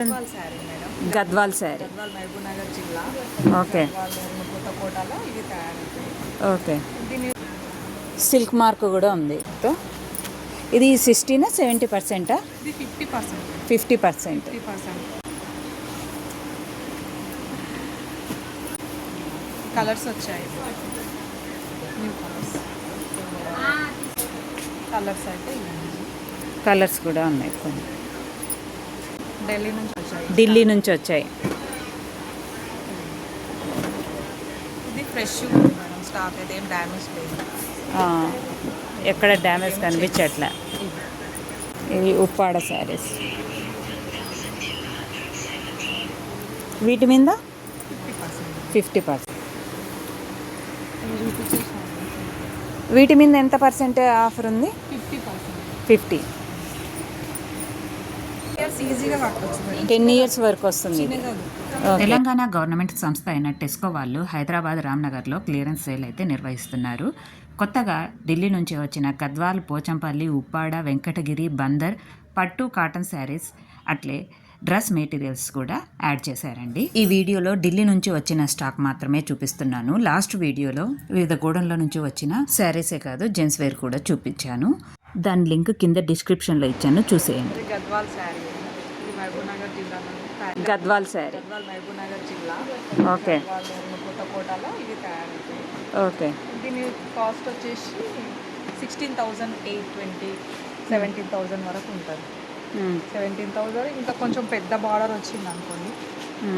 Gadwal sari madam. Gadwal sari. Gadwal Mahabubnagar జిల్లా. Okay. కొత్తకోటలో ఇది తయారైంది. ఓకే. దీని సిల్క్ మార్క్ కూడా ఉంది. ఇది 60 70%? ఇది 50%. 50%. 50%. కలర్స్ వచ్చాయి, న్యూ కలర్స్. కలర్స్ అయితే కలర్స్ కూడా ఉన్నాయి కొన్ని. ఢిల్లీ నుంచి వచ్చాయి. ఢిల్లీ నుంచి వచ్చాయి. ఇది ఫ్రెష్ ఉంది మేడం, స్టాక్ అయితే ఏం డ్యామేజ్ లేదు. ఎక్కడ డ్యామేజ్ కనిపించట్లే. ఇవి ఉప్పాడ శారీస్. వీటి మీద 50%. వీటి మీద ఎంత పర్సెంట్ ఆఫర్ ఉంది? 50. ఈజీగా కట్టవచ్చు. 10 years వరకు వస్తుంది. తెలంగాణ గవర్నమెంట్ సంస్థ అయిన టెస్కో వాళ్ళు హైదరాబాద్ రామ్నగర్లో క్లియరెన్స్ సేల్ అయితే నిర్వహిస్తున్నారు. కొత్తగా ఢిల్లీ నుంచి వచ్చిన గద్వాల్, పోచంపల్లి, ఉప్పాడ, వెంకటగిరి, బందర్ పట్టు కాటన్ శారీస్ అట్లే డ్రెస్ మెటీరియల్స్ కూడా యాడ్ చేశారండి. ఈ వీడియోలో ఢిల్లీ నుంచి వచ్చిన స్టాక్ మాత్రమే చూపిస్తున్నాను. లాస్ట్ వీడియోలో వివిధ గోడౌన్ల నుంచి వచ్చిన శారీసే కాదు, జెంట్స్ వేర్ కూడా చూపించాను. దాని లింక్ కింద డిస్క్రిప్షన్లో ఇచ్చాను, చూసేయండి. గద్వాల్ శారీ, ఇది మహబూబ్నగర్ జిల్లా. గద్వాల్ శారీ. గద్వాల్ మహబూబ్నగర్ జిల్లా. ఓకే. కొత్తకోటలో ఇది తయారైంది. ఓకే. దీని కాస్ట్ వచ్చేసి 16,820, 17,000 వరకు ఉంటుంది. 17,000. ఇంకా కొంచెం పెద్ద బార్డర్ వచ్చింది అనుకోండి,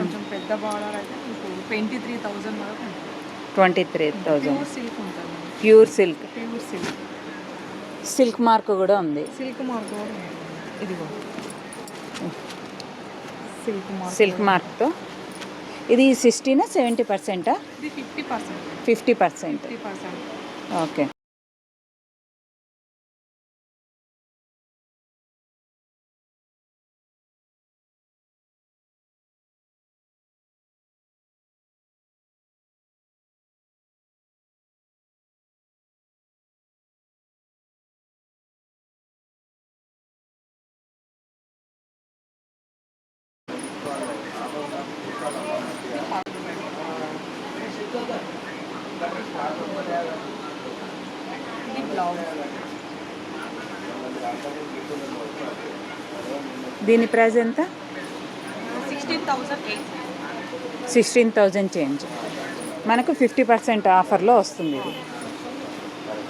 కొంచెం పెద్ద బార్డర్ అయితే మీకు 23,000 వరకు ఉంటుంది. 23,000. ప్యూర్ సిల్క్ ఉంటుంది. Pure silk. Pure silk. Silk mark కూడా ఉంది. సిల్క్ మార్క్ కూడా ఉంది. ఇదిగో సిల్క్ మార్క్. సిల్క్ మార్క్తో. ఇది 60 70%? ఇది 50%. 50%. 50%. ఓకే. ఇది బ్లౌజ్. దీని ప్రైస్ ఎంత? 16,800. 16,000 చేంజ్. మనకు 50% ఆఫర్లో వస్తుంది. ఇది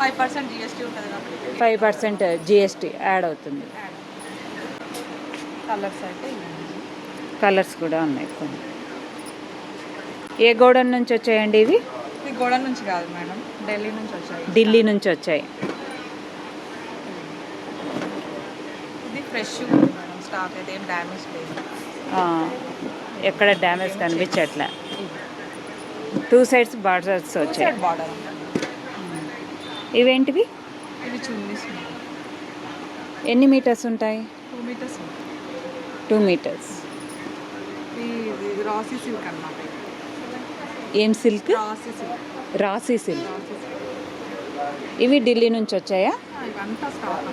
5% జిఎస్టీ ఉంటుంది కాబట్టి 5% జిఎస్టీ యాడ్ అవుతుంది. కలర్స్ అయితే కలర్స్ కూడా ఉన్నాయి కొన్ని. ఏ గోడౌన్ నుంచి వచ్చాయండి ఇవి? ఇది గోడ నుంచి కాదు మేడం, ఢిల్లీ నుంచి వచ్చాయి. ఢిల్లీ నుంచి వచ్చాయి. ఇది ఫ్రెష్ ఉంది మేడం, స్టాక్ అయితే ఏం డ్యామేజ్ లేదు. ఎక్కడ డ్యామేజ్ కనిపించట్లే. 2 sides బార్డర్స్ వచ్చాయి. బార్డర్. ఇవేంటివి? ఇవి చున్నీస్. ఎన్ని మీటర్స్ ఉంటాయి? 2 meters. 2 meters. ఇది రాసీ సిల్క్ అన్నమాట. ఏం సిల్క్? రాసీ సిల్క్. రాసీ సిల్క్. ఇవి ఢిల్లీ నుంచి వచ్చాయా? ఇవంతా స్టాక్.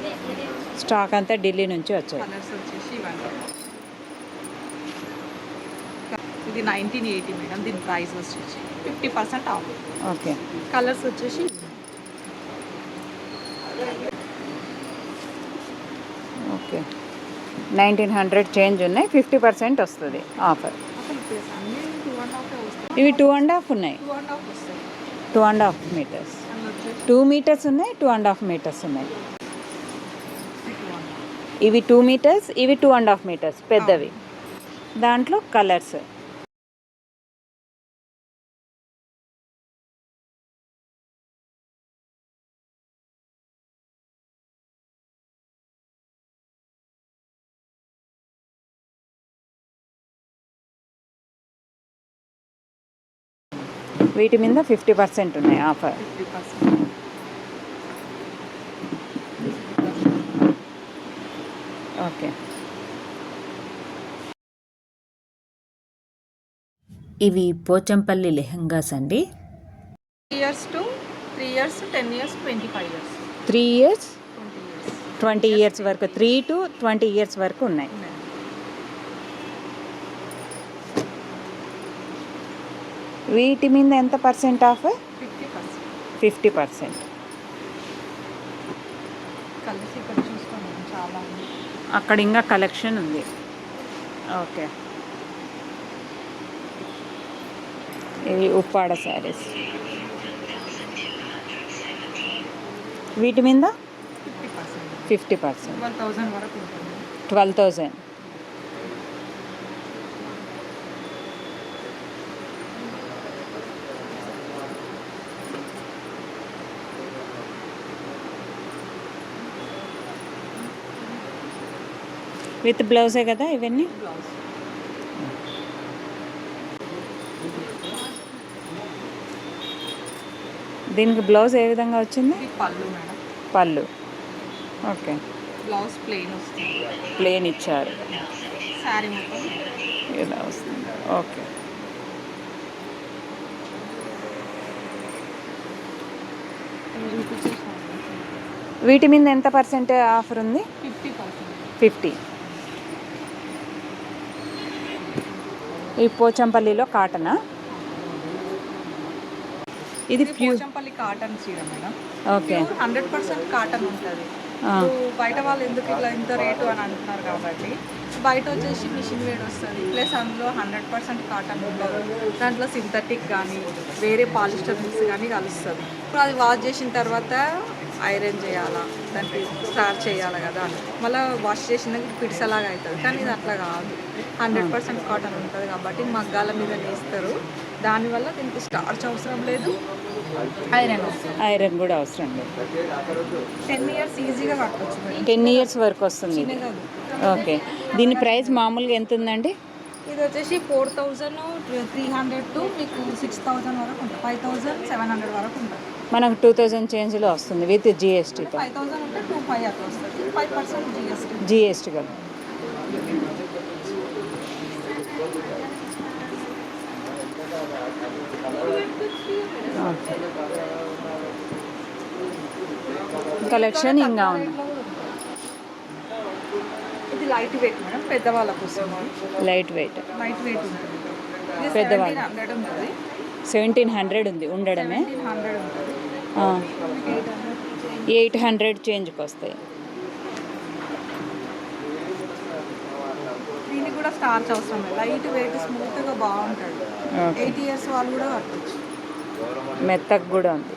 స్టాక్ అంతా ఢిల్లీ నుంచి వచ్చాయి. కలర్స్ వచ్చేసి ఇవన్నీ. ఇది 1980 మేడం, దీని ప్రైస్ వచ్చేసి 50% ఆఫ్. ఓకే. కలర్స్ వచ్చేసి ఓకే. 1900 చేంజ్ ఉన్నాయి, 50% వస్తుంది ఆఫర్. అసలు అన్నీ 2.5 వస్తాయి. ఇవి 2.5 ఉన్నాయి. 2.5 వస్తాయి. 2.5 meters. అండ్ వచ్చేసి 2 meters ఉన్నాయి, 2.5 meters ఉన్నాయి. 2.5. ఇవి 2 meters, ఇవి 2.5 meters పెద్దవి. దాంట్లో కలర్స్. వీటి మీద 50% ఉన్నాయి ఆఫర్. 50%. ఓకే. ఇవి పోచంపల్లి లెహంగాస్ అండి. 3 years to 3 years, 10 years, 25 years. 3 years, 20 years. 20 years వరకు, 3 to 20 years వరకు ఉన్నాయి. వీటి మీద ఎంత పర్సెంట్ ఆఫ్? 50%. 50%. కలిసి ఇక్కడ చూసుకోండి, చాలా ఉంది. అక్కడ ఇంకా కలెక్షన్ ఉంది. ఓకే, ఇవి ఉప్పాడ శారీస్. వీటి మీద 50%. 12,000 వరకు ఉంటుంది. 12,000. విత్ బ్లౌజే కదా ఇవన్నీ? బ్లౌజ్. దీనికి బ్లౌజ్ ఏ విధంగా వచ్చింది? ఇది పళ్ళు మేడం. పళ్ళు. ఓకే, బ్లౌజ్ ప్లెయిన్ వస్తుంది. ప్లేన్ ఇచ్చారు. శారీ మొత్తం ఇలా వస్తుంది. ఓకే, వీటి మీద ఎంత పర్సెంట్ ఆఫర్ ఉంది? 50%. 50. ఈ పోచంపల్లిలో కాటనా? ఇది ఇది ప్యూర్. పోచంపల్లి కాటన్ చీర మేడం. ఓకే. 100% కాటన్ ఉంటుంది. ఆ. ఇప్పుడు బయట వాళ్ళు ఎందుకు ఇట్లా ఇంత రేటు అని అంటున్నారు కాబట్టి, బయట వచ్చేసి మిషన్ వేడి వస్తుంది, ప్లస్ అందులో 100% కాటన్ ఉండదు. దాంట్లో సింథటిక్ కానీ వేరే పాలిస్టర్ మిక్స్ కానీ కలుస్తుంది. ఇప్పుడు అది వాష్ చేసిన తర్వాత ఐరన్ చేయాలా, దానికి స్టార్చ్ చేయాలి కదా, మళ్ళీ వాష్ చేసినాక పిడిసలాగా అవుతుంది. కానీ ఇది అట్లా కాదు, 100% కాటన్ ఉంటుంది కాబట్టి మగ్గాల మీద నేస్తారు. దానివల్ల దీనికి స్టార్చ్ అవసరం లేదు, ఐరన్ అవసరం. ఐరన్ కూడా అవసరం లేదు. 10 years ఈజీగా కట్టవచ్చు మేడం. 10 years వరకు వస్తుంది ఇది. చిన్నది. ఓకే, దీని ప్రైస్ మామూలుగా ఎంత ఉందండి? ఇది వచ్చేసి 4,300 టు మీకు 6,000 వరకు ఉంటుంది. 5,700 వరకు ఉంటుంది. మనకు 2,000 చేంజ్లో వస్తుంది విత్ జిఎస్టీతో. 5,000 ఉంటే 2,500 అట్లా వస్తుంది. 5% జిఎస్టీ. జిఎస్టీ కదా. కలెక్షన్ ఇంకా ఉంది. ఇది లైట్ వెయిట్ మేడం, పెద్దవాళ్ళ కోసం. Light weight. లైట్ వెయిట్ ఉంటుంది. ఇది పెద్దవాళ్ళు. 1,700 ఉంటుంది. 1,700 ఉంది ఉండడమే. 1,700 ఉంటుంది. 800 చేంజ్కి వస్తాయి. దీనికి కూడా స్టార్చ్ అవసరం లేదు. లైట్ వెయిట్ స్మూత్గా బాగుంటుంది. ఓకే. 8 years వాళ్ళు కూడా కట్టచ్చు. మెత్తకు కూడా ఉంది.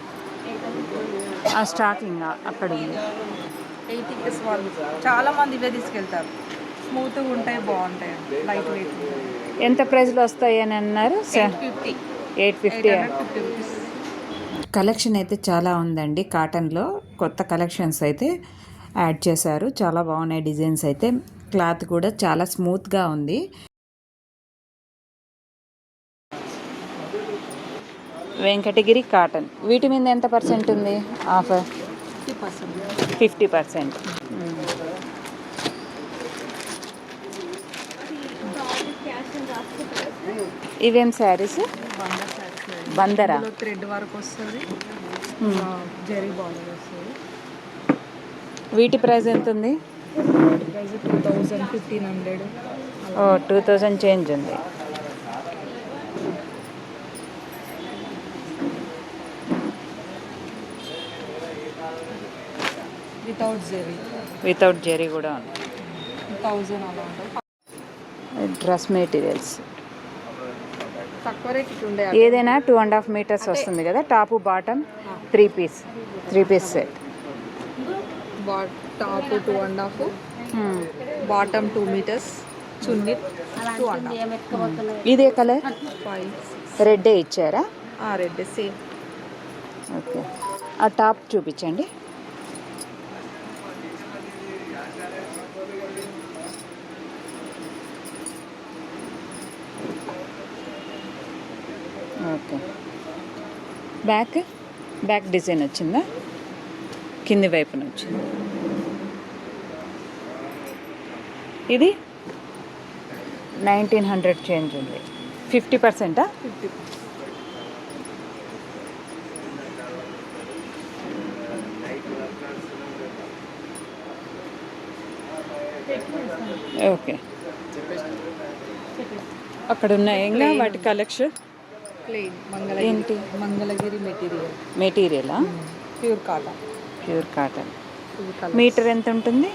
ఆ స్టాకింగ్ అక్కడ ఉంది. 8 years వాళ్ళు చాలా మంది ఇవే తీసుకెళ్తారు. స్మూత్గా ఉంటాయి, బాగుంటాయి, లైట్ వెయిట్ ఉంటాయి. ఎంత ప్రైస్లో వస్తాయి అని అన్నారు? 850. 850. 850 రూపీస్. కలెక్షన్ అయితే చాలా ఉందండి. కాటన్లో కొత్త కలెక్షన్స్ అయితే యాడ్ చేశారు. చాలా బాగున్నాయి డిజైన్స్ అయితే. క్లాత్ కూడా చాలా స్మూత్గా ఉంది. వెంకటగిరి కాటన్. వీటి మీద ఎంత పర్సెంట్ ఉంది ఆఫర్? 50%. 50%. ఇవేం శారీస్? బందరా? థ్రెడ్ వర్క్ వస్తుంది, జరీ బార్డర్ వస్తుంది. వీటి ప్రైస్ ఎంత ఉంది? ప్రైస్ 2,000, 1,500. ఓ 2,000 చేంజ్ ఉంది. వితౌట్ జరీ. వితౌట్ జెరీ కూడా ఉంది. 1,000 అలా ఉంటుంది. డ్రెస్ మెటీరియల్స్ తక్కువ రేట్ ఉండే ఏదైనా 2.5 meters వస్తుంది కదా, top bottom 3 piece set. Top 2.5, bottom 2 meters, చున్నీ 2.5. ఇదే కలర్ 5. రెడ్డే ఇచ్చారా? Red same. ఓకే, ఆ టాప్ చూపించండి. ఓకే, బ్యాక్ డిజైన్ వచ్చిందా? కింది వైపున వచ్చింది. ఇది 1,900 చేంజ్ ఉంది. 50%? 50. ఓకే, అక్కడ ఉన్నాయి ఇంకా వాటి కలెక్షన్. ప్లెయిన్ ఏంటి? మంగళగిరి మెటీరియల్, మెటీరియలా? Pure cotton. Pure cotton. ఇవి కలర్ మీటర్ ఎంత ఉంటుంది?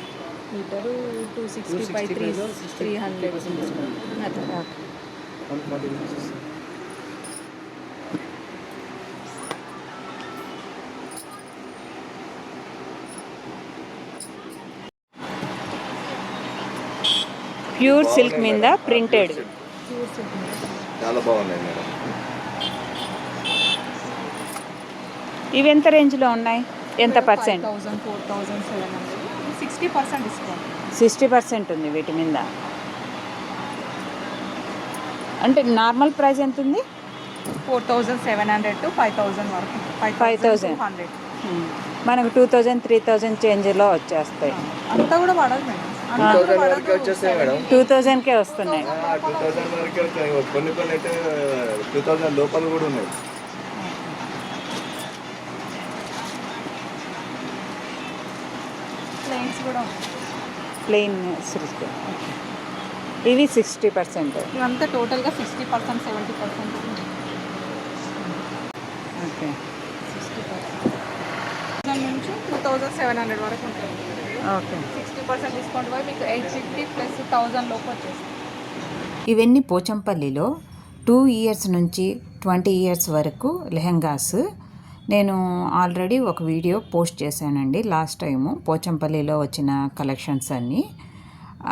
మీటరు 265 300 అట్లా. ప్యూర్ సిల్క్ మీద ప్రింటెడ్. ప్యూర్ సిల్క్ చాలా బాగున్నాయి మేడం. ఇవి ఎంత రేంజ్లో ఉన్నాయి? ఎంత పర్సెంట్? 5000 4700 60% డిస్కౌంట్. 60% ఉంది వీటి మీద. అంటే నార్మల్ ప్రైస్ ఎంత ఉంది? 4700 to 5000 వరకు. 5200. మనకు 2000 3000 చేంజ్లో వచ్చేస్తాయి. అంతా కూడా పడదు మేడం. 2000 వరకు వచ్చేస్తాయి మేడం. 2000కే వస్తున్నాయి. 2000 వరకు వస్తాయి. కొన్ని కొన్ని అయితే 2000 లోపల కూడా ఉన్నాయి. ప్లెయిన్స్ కూడా ఉన్నాయి. Plain silk. ఇవి 60%. ఇవంతా టోటల్గా 60% 70% ఉంది. ఓకే. 60% నుంచి 2700 వరకు ఉంటుంది. ఓకే. 60% డిస్కౌంట్ పోయి మీకు 850 ప్లస్ 1000 లోపు వచ్చేస్తుంది. ఇవన్నీ పోచంపల్లిలో 2 years నుంచి 20 years వరకు లెహంగాస్. నేను ఆల్రెడీ ఒక వీడియో పోస్ట్ చేశానండి లాస్ట్ టైము పోచంపల్లిలో వచ్చిన కలెక్షన్స్ అన్నీ.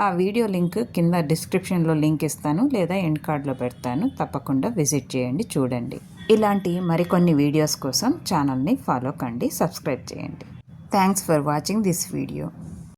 ఆ వీడియో లింక్ కింద డిస్క్రిప్షన్లో లింక్ ఇస్తాను లేదా ఎండ్ కార్డ్లో పెడతాను. తప్పకుండా విజిట్ చేయండి, చూడండి. ఇలాంటి మరికొన్ని వీడియోస్ కోసం ఛానల్ని ఫాలో కండి, సబ్స్క్రైబ్ చేయండి. Thanks for watching this video.